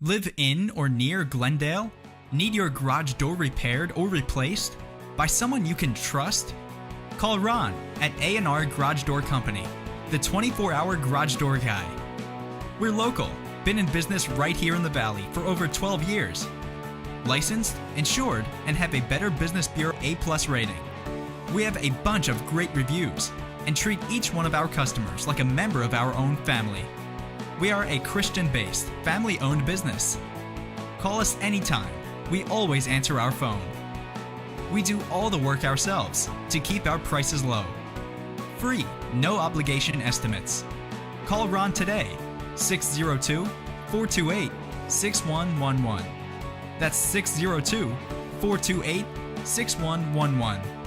Live in or near Glendale? Need your garage door repaired or replaced? By someone you can trust? Call Ron at A&R Garage Door Company, the 24-hour garage door guy. We're local, been in business right here in the Valley for over 12 years. Licensed, insured, and have a Better Business Bureau A+ rating. We have a bunch of great reviews and treat each one of our customers like a member of our own family. We are a Christian-based, family-owned business. Call us anytime. We always answer our phone. We do all the work ourselves to keep our prices low. Free, no obligation estimates. Call Ron today, 602-428-6111. That's 602-428-6111.